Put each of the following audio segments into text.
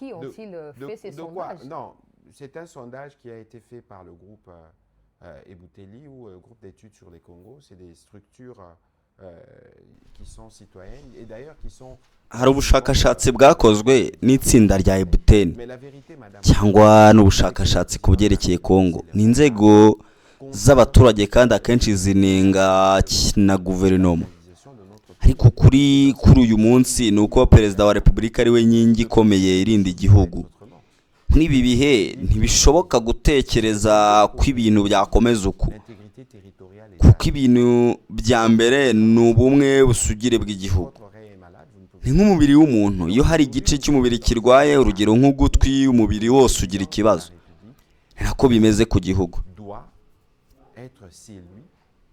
qui ont-ils fait ces quoi? sondages? Non, c'est un sondage qui a été fait par le groupe Ebouteli ou groupe d'études sur les Congos. C'est des structures qui sont citoyennes et d'ailleurs qui sont hari ubushakashatsi bwakozwe n'itsinda rya Ebuteni mais la vérité, madame, cyangwa n'ubushakashatsi ku byerekeye Kongo. Ni inzego z'abaturage kandi akenshi zinenga na guverinoma. Ariko kuri uyu munsi ni uko perezida wa repubulika ari we nkingi ikomeye irinda igihugu. Muri ibi bihe ntibishoboka gutekereza ko ibintu byakomeza uku, l'intégrité territoriale est kuko ibintu bya mbere ni ubumwe busugire bw'igihugu. votre oreille est malade, vous ne pouvez Ni nk'umubiri w'umuntu, iyo hari igice cy'umubiri kirwaye, urugero nk'ugutwi, umubiri wose ugira ikibazo. Ni nako bimeze ku gihugu. doit être celui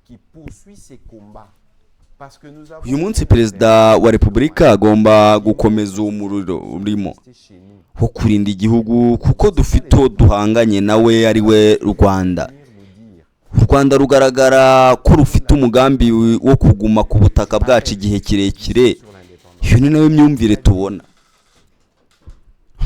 qui poursuit ses combats parce que nous avons Uyu munsi perezida wa repubulika agomba gukomeza umuriro urimo resté chez nous wo kurinda igihugu, kuko dufite uwo duhanganye nawe ari we Rwanda. venir nous dire U Rwanda rugaragara ko rufite umugambi wo kuguma ku butaka bwacu igihe kirekire. sur l'indépendance. Iyo ni nayo myumvire tubona.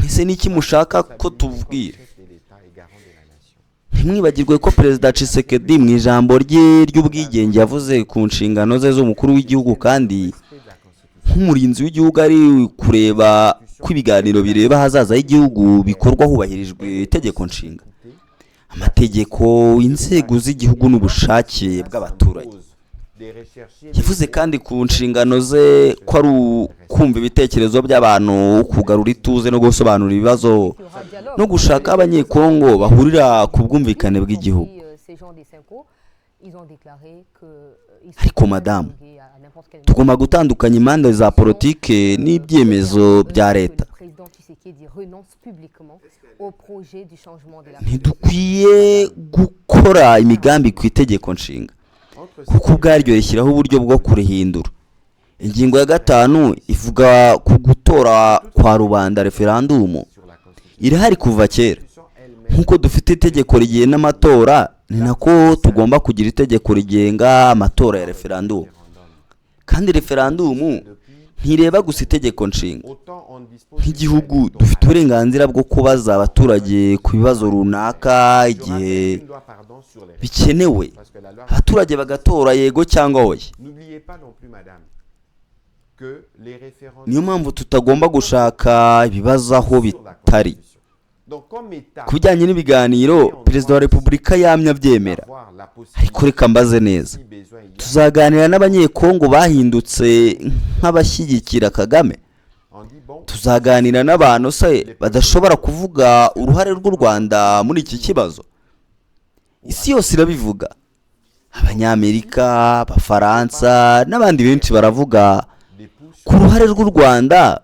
Ese niki mushaka ko tubwira? Chef de l'État et garant de la nation. Ntimwibagirwe ko perezida Tshisekedi mu ijambo rye ry'ubwigenge yavuze ku nshingano ze z'umukuru w'igihugu kandi Respect de la Constitution. nk'umurinzi w'igihugu ari kureba ko ibiganiro bireba ahazaza h'igihugu bikorwa hubahirijwe itegeko nshinga, amategeko, inzego z'igihugu n'ubushake bw'abaturage. Des recherchiers Yavuze kandi ku nshingano ze ko ari kumva ibitekerezo by'abantu, kugarura ituze no gusobanura ibibazo Il y aura dialogue. no gushaka abanyekongo bahurira ku bwumvikane bw'igihugu. Ces gens des Cinco, ils ont déclaré que ils sont Ariko prêts à madame, dialoguer à n'importe quel moment. tugomba gutandukanya impande za politike n'ibyemezo bya leta. Le président Tshisekedi renonce publiquement au projet du changement de la Ntidukwiye gukora imigambi ku itegeko nshinga, entre kuko ubwaryo rishyiraho uburyo bwo kurihindura. Ingingo ya 5 ivuga ku gutora kwa rubanda referandumu. sur la Constitution Irahari kuva kera. elle-même. Nk'uko dufite itegeko rigenga amatora, ni nako tugomba kugira itegeko rigenga amatora ya referandumu. Kandi referandumu ntireba gusa itegeko nshinga. Autant on dispose Nk'igihugu dufite uburenganzira bwo kubaza abaturage ku bibazo runaka igihe une loi, pardon, sur les bikenewe, parce que la loi. abaturage bagatora yego cyangwa oya. N'oubliez pas non plus, madame, que les référendums Niyo mpamvu tutagomba gushaka ibibazo aho sur la bitari. Constitution. Donc comme État, Ku bijyanye n'ibiganiro, perezida wa repubulika yamye abyemera. avoir la Ariko possibilité, reka mbaze neza, si besoin il y a, tuzaganira n'abanyekongo bahindutse nk'abashyigikira Kagame. on dit bon, Tuzaganira n'abantu se badashobora kuvuga uruhare rw'u Rwanda muri iki kibazo. Isi yose irabivuga. Abanyamerika, Abafaransa n'abandi benshi baravuga des pouces ku ruhare rw'u Rwanda,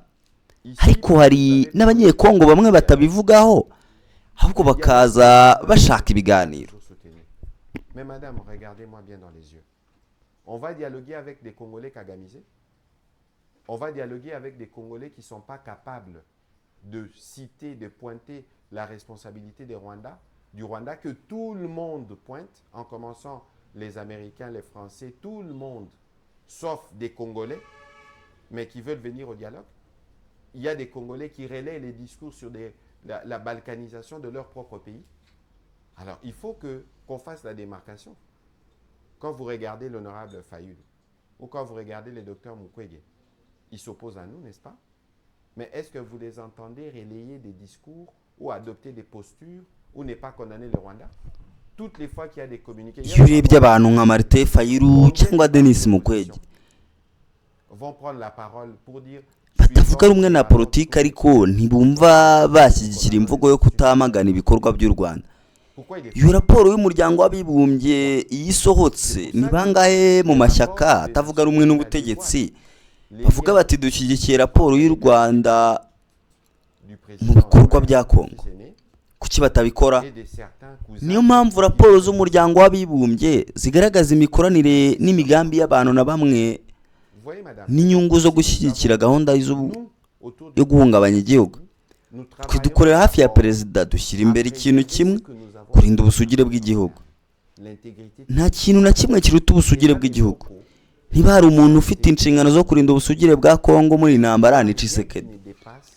ici, ariko hari n'abanyekongo bamwe batabivugaho, ahubwo bakaza bashaka ibiganiro. faut soutenir. Mais madame, regardez-moi bien dans les yeux. On va dialoguer avec des Congolais kagamisés. On va dialoguer avec des Congolais qui ne sont pas capables de citer, de pointer la responsabilité du Rwanda que tout le monde pointe, en commençant les Américains, les Français, tout le monde, sauf des Congolais, mais qui veulent venir au dialogue. Il y a des Congolais qui relaient les discours sur la balkanisation de leur propre pays. Alors, il faut qu'on fasse la démarcation. Quand vous regardez l'honorable Fayoul, ou quand vous regardez le docteur Mukwege, ils s'opposent à nous, n'est-ce pas? Mais est-ce que vous les entendez relayer des discours ou adopter des postures ou ne pas condamner le Rwanda? Toutes les fois qu'il y a des communiqués, Iyo urebye abantu nka Martin Fayulu cyangwa Denis Mukwege vont prendre la parole pour dire batavuga rumwe na politiki, ariko ntibumva bashyigikira imvugo yo kutamagana ibikorwa by'u Rwanda. pourquoi il est Iyo raporo y'umuryango w'abibumbye iyo isohotse, ni bangahe mu mashyaka atavuga rumwe n'ubutegetsi bavuga bati dushyigikiye raporo y'u Rwanda du mu président bikorwa bya Kongo? Tshisekedi Kuki batabikora? et de certains cousins Niyo mpamvu raporo z'umuryango w'abibumbye zigaragaza imikoranire n'imigambi y'abantu na bamwe Vous voyez, madame, n'inyungu zo gushyigikira gahunda nous, autour yo guhungabanya igihugu. nous Twe travaillons dukorera hafi ya pour perezida, dushyira imbere ikintu kimwe: que nous avons kurinda ubusugire bw'igihugu. l'intégrité Nta kintu na kimwe kiruta ubusugire bw'igihugu. Niba hari umuntu ufite inshingano zo kurinda ubusugire bwa Kongo muri intambara, ni Tshisekedi. ne dépasse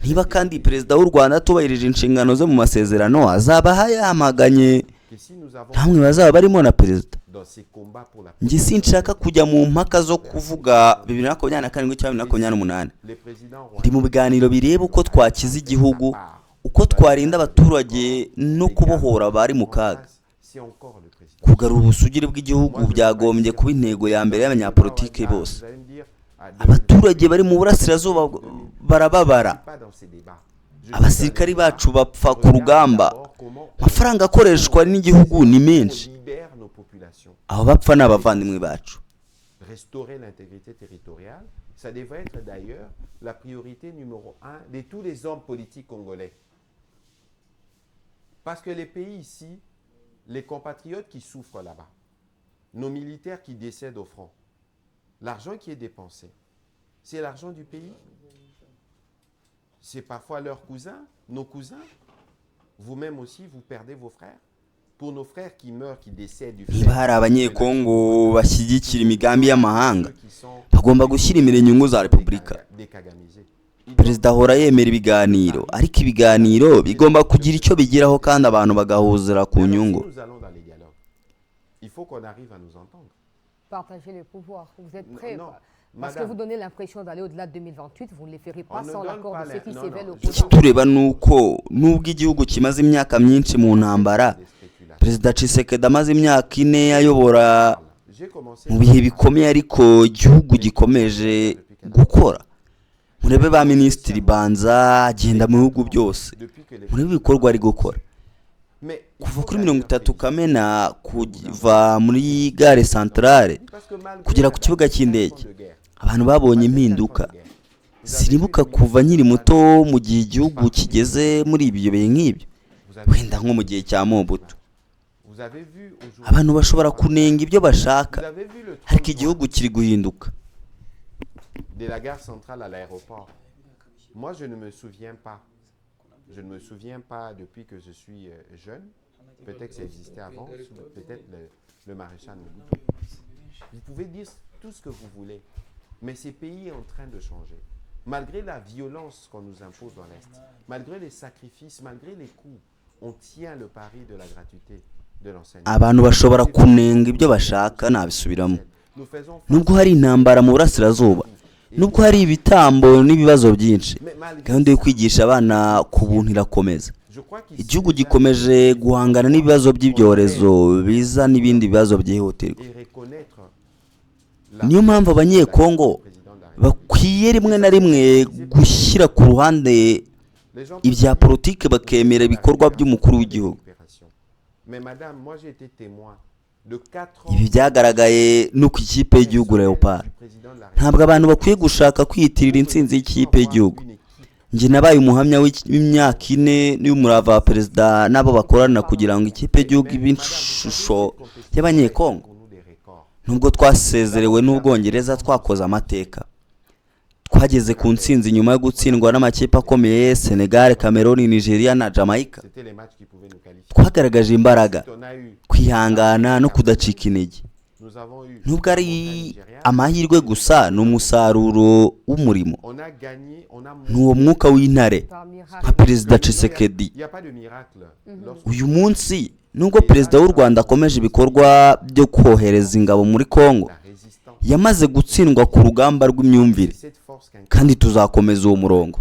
niba kandi perezida w'u rwanda atubahirije inshingano ze mu masezerano azaba yamaganye que si nous avons ntamwe bazaba barimo na perezida. dans ces combats pour la njye sinshaka kujya mu mpaka zo kuvuga 2027 cyangwa 2028. les présidents ndi mu biganiro bireba uko twakiza igihugu, uko twarinda abaturage no kubohora abari mu kaga. c'est encore le président. kugarura ubusugire bw'igihugu byagombye kuba intego ya mbere y'abanyapolitike bose. abaturage bari mu burasirazuba barababara, abasirikari bacu bapfa ku rugamba, amafaranga akoreshwa n'igihugu ni menshi, abo bapfa ni abavandimwe bacu. Restaurer l'intégrité territoriale, ça devrait être d'ailleurs la priorité numéro 1 de tous les hommes politiques congolais. Parce que les pays ici, les compatriotes qui souffrent là-bas, nos militaires qui décèdent au front, l'argent qui est dépensé, c'est l'argent du pays. C'est parfois leurs cousins, nos cousins. Vous-même aussi, vous perdez vos frères. Pour nos frères qui meurent, qui décèdent du niba hari abanyekongo bashyigikira imigambi y'amahanga, bagomba gushyira imbere inyungu za repubulika. perezida ahora yemera ibiganiro, ariko ibiganiro bigomba kugira icyo bigiraho kandi abantu bagahuzira ku nyungu. Il faut qu'on arrive à nous entendre. Partager le pouvoir. Vous êtes prêts? Parce que vous donnez l'impression d'aller au-delà de 2028, vous ne les ferez pas sans l'accord de ceux qui s'éveillent au pouvoir. tureba nuko nubwo igihugu kimaze imyaka myinshi mu ntambara, perezida Tshisekedi amaze imyaka 4 ayobora mu bihe bikomeye, ariko igihugu gikomeje gukora. murebe ba minisitiri Banza agenda mu bihugu byose, murebe ibikorwa ari gukora. kuva kuri 30 Kamena kuva muri gare centrale kugera ku kibuga cy'indege, abantu babonye impinduka. sinibuka kuva nkiri muto mu gihe igihugu kigeze muri ibyo bihe nk'ibyo, wenda nko mu gihe cya Mobutu. abantu bashobora kunenga ibyo bashaka, ariko igihugu kiri guhinduka. De la gare centrale à l'aéroport, moi je ne me souviens pas. Je ne me souviens pas depuis que je suis jeune. Peut-être que ça existait avant, peut-être le maréchal Mobutu. Vous pouvez dire tout ce que vous voulez, mais ces pays sont en train de changer. Malgré la violence qu'on nous impose dans l'Est, malgré les sacrifices, malgré les coups, on tient le pari de la gratuité de l'enseignement. abantu bashobora kunenga ibyo bashaka nabisubiramo. nubwo hari intambara mu burasirazuba, nubwo hari ibitambo n'ibibazo byinshi, gahunda yo kwigisha abana ku buntu irakomeza. igihugu gikomeje guhangana n'ibibazo by'ibyorezo biza n'ibindi bibazo byihutirwa. niyo mpamvu abanyekongo bakwiye rimwe na rimwe gushyira ku ruhande ibya politiki bakemera ibikorwa by'umukuru w'igihugu. ibi byagaragaye no ku ikipe y'igihugu Leopard. ntabwo abantu bakwiye gushaka kwiyitirira intsinzi y'ikipe y'igihugu. njye nabaye umuhamya w'imyaka 4 n'umurava wa perezida n'abo bakorana kugira ngo ikipe y'igihugu ibe ishusho y'abanyekongo. nubwo twasezerewe n'Ubwongereza, twakoze amateka. twageze ku ntsinzi nyuma yo gutsindwa n'amakipe akomeye Senegal, Cameroon, Nigeria na Jamaica. twagaragaje imbaraga, kwihangana no kudacika intege. nubwo ari amahirwe gusa, ni umusaruro w'umurimo, ni uwo mwuka w'intare nka perezida Tshisekedi. uyu munsi nubwo perezida w'u Rwanda akomeje ibikorwa byo kohereza ingabo muri Kongo, yamaze gutsindwa ku rugamba rw'imyumvire, kandi tuzakomeza uwo murongo.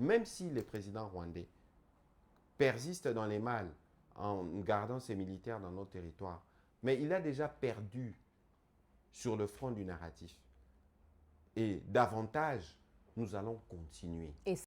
Même si le président rwandais persiste dans les mal en gardant ses militaires dans nos territoires, mais il a déjà perdu sur le front du narratif. Et davantage, nous allons continuer.